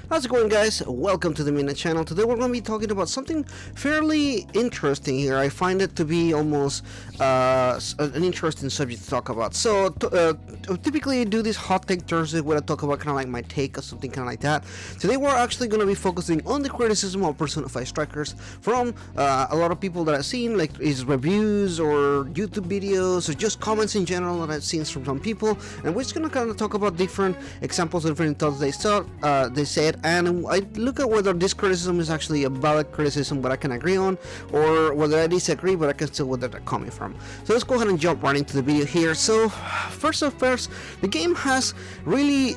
How's it going, guys? Welcome to the Minute channel. Today we're going to be talking about something fairly interesting here. I find it to be almost an interesting subject to talk about. So typically I do this hot take Thursday where I talk about kind of like my take or something kind of like that. Today we're actually going to be focusing on the criticism of Persona 5 Strikers from a lot of people that I've seen, like his reviews or YouTube videos or just comments in general that I've seen from some people, and we're just going to kind of talk about different examples of different thoughts they said, and I look at whether this criticism is actually a valid criticism that I can agree on, or whether I disagree but I can still where they're coming from. So let's go ahead and jump right into the video here. So first, the game has really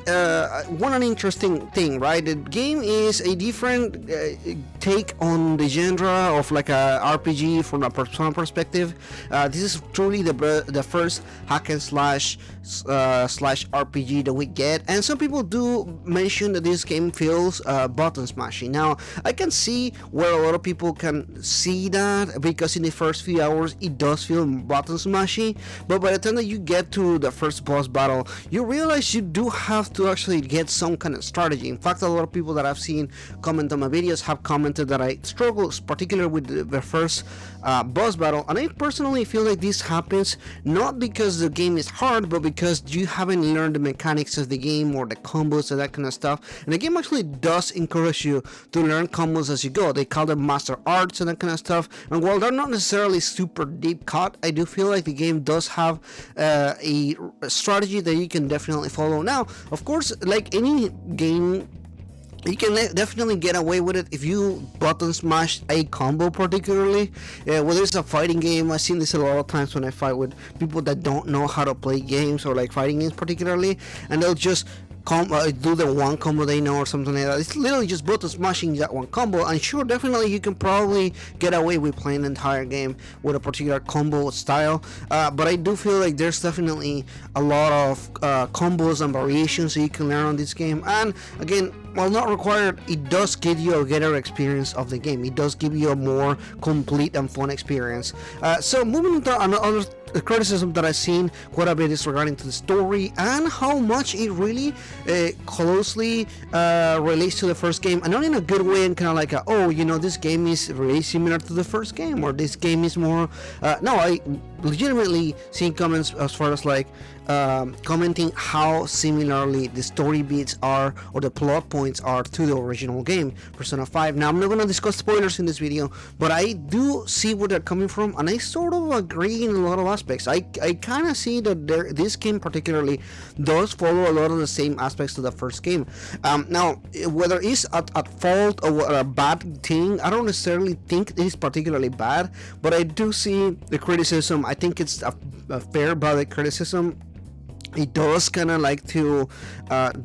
one an interesting thing, right? The game is a different take on the genre of like a RPG from a Persona perspective. This is truly the first hack and slash RPG that we get, and some people do mention that this game feels button smashing. Now I can see where a lot of people can see that, because in the first few hours it does feel button smashing, but by the time that you get to the first boss battle, you realize you do have to actually get some kind of strategy. In fact, a lot of people that I've seen comment on my videos have commented that I struggle particularly with the first boss battle, and I personally feel like this happens not because the game is hard, but because you haven't learned the mechanics of the game or the combos and that kind of stuff. And the game actually does encourage you to learn combos as you go. They call them master arts and that kind of stuff, and while they're not necessarily super deep cut, I do feel like the game does have a strategy that you can definitely follow. Now of course, like any game, you can definitely get away with it if you button smash a combo, particularly whether it's a fighting game. I've seen this a lot of times when I fight with people that don't know how to play games, or like fighting games particularly, and they'll just do the one combo they know or something like that. It's literally just button smashing that one combo, and sure, definitely you can probably get away with playing the entire game with a particular combo style, but I do feel like there's definitely a lot of combos and variations that you can learn on this game. And again, while not required, it does give you a better experience of the game. It does give you a more complete and fun experience. So moving into another criticism that I've seen quite a bit is regarding to the story and how much it really closely relates to the first game, and not in a good way, and kind of like this game is really similar to the first game, or this game is more no, I legitimately seen comments as far as like commenting how similarly the story beats are, or the plot points are, to the original game, Persona 5. Now I'm not going to discuss spoilers in this video, but I do see where they're coming from, and I sort of agree in a lot of aspects. I kind of see that this game particularly does follow a lot of the same aspects to the first game. Now whether it's at fault or a bad thing, I don't necessarily think it is particularly bad, but I do see the criticism. I think it's a fair, valid criticism. It does kind of like to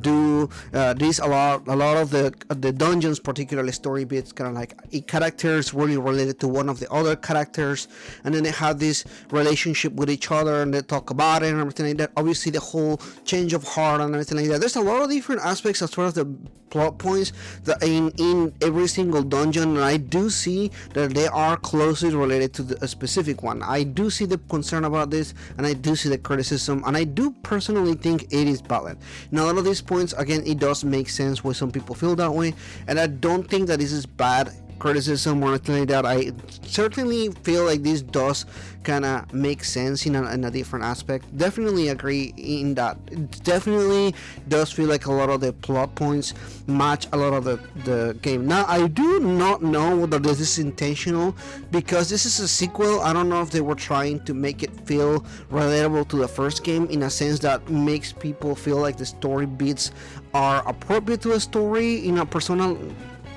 do this a lot of the dungeons, particularly story bits, kind of like a character is really related to one of the other characters, and then they have this relationship with each other and they talk about it and everything like that. Obviously the whole change of heart and everything like that. There's a lot of different aspects as far as the plot points that in every single dungeon, and I do see that they are closely related to a specific one. I do see the concern about this, and I do see the criticism, and I do personally think it is valid. Now a lot of these points, again, it does make sense why some people feel that way, and I don't think that this is bad criticism or anything like that. I certainly feel like this does kind of make sense in a different aspect. Definitely agree in that. It definitely does feel like a lot of the plot points match a lot of the game. Now I do not know whether this is intentional, because this is a sequel. I don't know if they were trying to make it feel relatable to the first game, in a sense that makes people feel like the story beats are appropriate to a story in a Persona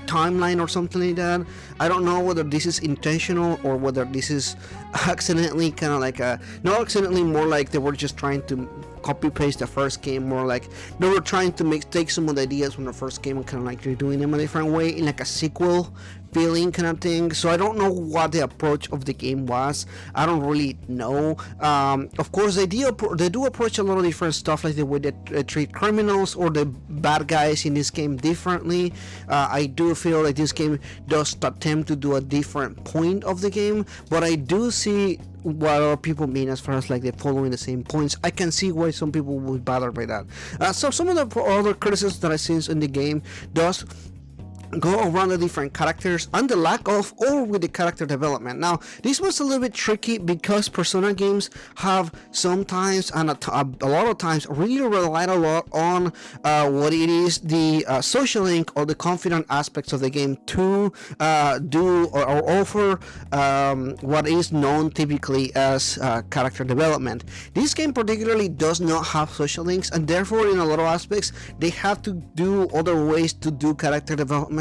timeline or something like that. I don't know whether this is intentional or whether this is accidentally, kind of like not accidentally, more like they were just trying to copy paste the first game, more like they were trying to take some of the ideas from the first game and kind of like redoing them a different way in like a sequel feeling kind of thing. So I don't know what the approach of the game was. I don't really know. Of course they do approach a lot of different stuff, like the way they treat criminals or the bad guys in this game differently. I do feel like this game does attempt to do a different point of the game, but I do see what other people mean as far as like they're following the same points. I can see why some people would be bothered by that. So some of the other criticisms that I see in the game does go around the different characters and the lack of or with the character development. Now this was a little bit tricky because Persona games have sometimes and a lot of times really relied a lot on what it is the social link or the confident aspects of the game to do or offer what is known typically as character development. This game particularly does not have social links, and therefore in a lot of aspects they have to do other ways to do character development.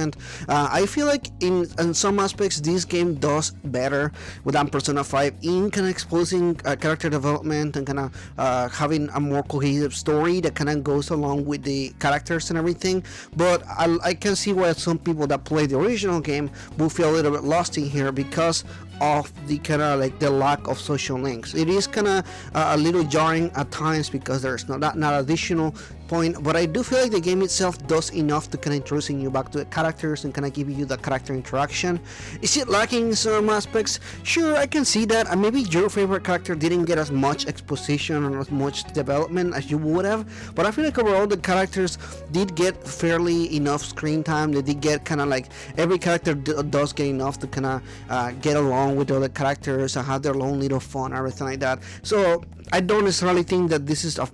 I feel like in some aspects this game does better than Persona 5 in kind of exposing character development and kind of having a more cohesive story that kind of goes along with the characters and everything. But I can see why some people that play the original game will feel a little bit lost in here because of the kind of like the lack of social links. It is kind of a little jarring at times because there's not additional point, but I do feel like the game itself does enough to kind of introducing you back to the characters and kind of give you the character interaction. Is it lacking in some aspects? Sure, I can see that, and maybe your favorite character didn't get as much exposition or as much development as you would have, but I feel like overall the characters did get fairly enough screen time. They did get kind of like every character does get enough to kind of get along with the other characters and have their own little fun and everything like that. So I don't necessarily think that this is a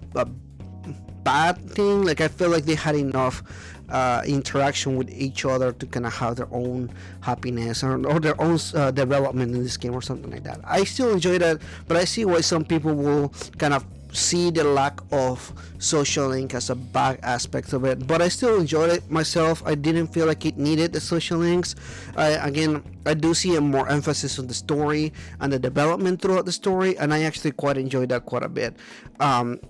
bad thing. Like I feel like they had enough interaction with each other to kind of have their own happiness or their own development in this game or something like that. I still enjoy that, but I see why some people will kind of see the lack of social link as a bad aspect of it, but I still enjoyed it myself. I didn't feel like it needed the social links. Again, I do see a more emphasis on the story and the development throughout the story, and I actually quite enjoyed that quite a bit.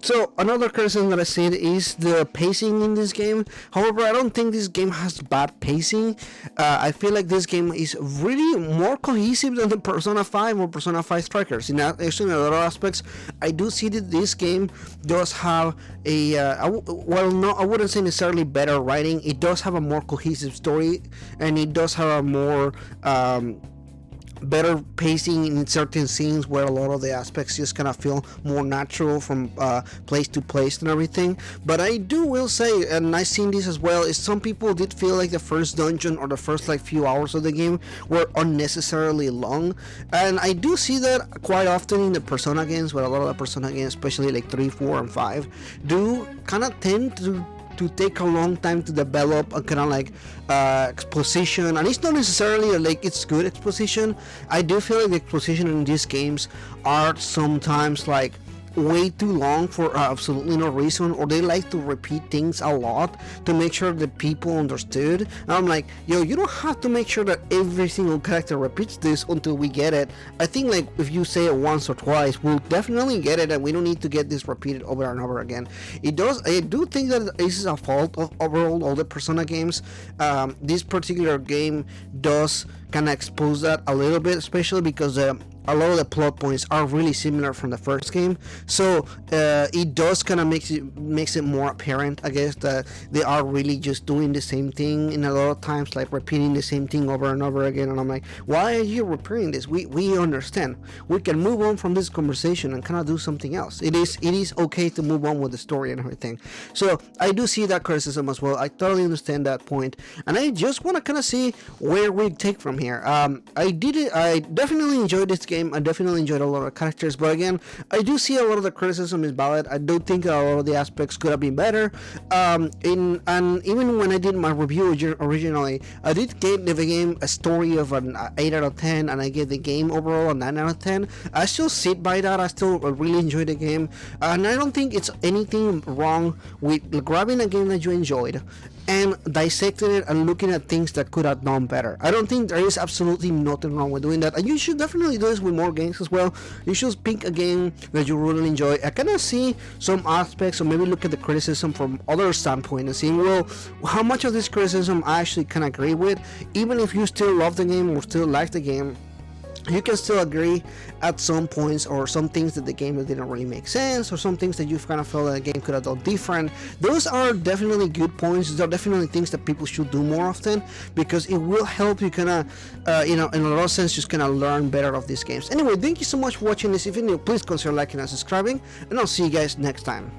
So another criticism that I see is the pacing in this game. However, I don't think this game has bad pacing. I feel like this game is really more cohesive than the Persona 5 or Persona 5 Strikers. Actually, in a lot of aspects, I do see that this game does have a I wouldn't say necessarily better writing. It does have a more cohesive story, and it does have a more better pacing in certain scenes where a lot of the aspects just kind of feel more natural from place to place and everything. But I will say, and I've seen this as well, is some people did feel like the first dungeon or the first like few hours of the game were unnecessarily long, and I do see that quite often in the Persona games, where a lot of the Persona games, especially like 3, 4, and 5, do kind of tend to take a long time to develop a kind of like exposition, and it's not necessarily like it's good exposition. I do feel like the exposition in these games are sometimes like way too long for absolutely no reason, or they like to repeat things a lot to make sure that people understood. And I'm like, yo, you don't have to make sure that every single character repeats this until we get it. I think like if you say it once or twice, we'll definitely get it, and we don't need to get this repeated over and over again. I do think that this is a fault of overall all the Persona games. This particular game does kind of expose that a little bit, especially because a lot of the plot points are really similar from the first game, so it does kind of makes it more apparent, I guess, that they are really just doing the same thing, and a lot of times like repeating the same thing over and over again. And I'm like, why are you repeating this? We understand. We can move on from this conversation and kind of do something else. It is okay to move on with the story and everything. So I do see that criticism as well. I totally understand that point, and I just want to kind of see where we take from here. I definitely enjoyed this game. I definitely enjoyed a lot of characters, but again, I do see a lot of the criticism is valid. I do think a lot of the aspects could have been better. And even when I did my review originally, I did give the game a story of an 8 out of 10, and I gave the game overall a 9 out of 10. I still sit by that. I still really enjoy the game, and I don't think it's anything wrong with grabbing a game that you enjoyed and dissecting it and looking at things that could have done better. I don't think there is absolutely nothing wrong with doing that, and you should definitely do this with more games as well. You should pick a game that you really enjoy. I kind of see some aspects, or maybe look at the criticism from other standpoint and see, well, how much of this criticism I actually can agree with, even if you still love the game or still like the game. you can still agree at some points, or some things that the game didn't really make sense, or some things that you've kind of felt that the game could have done different. Those are definitely good points. Those are definitely things that people should do more often, because it will help you kind of in a lot of sense, just kind of learn better of these games. Anyway, thank you so much for watching this video. Please consider liking and subscribing, and I'll see you guys next time.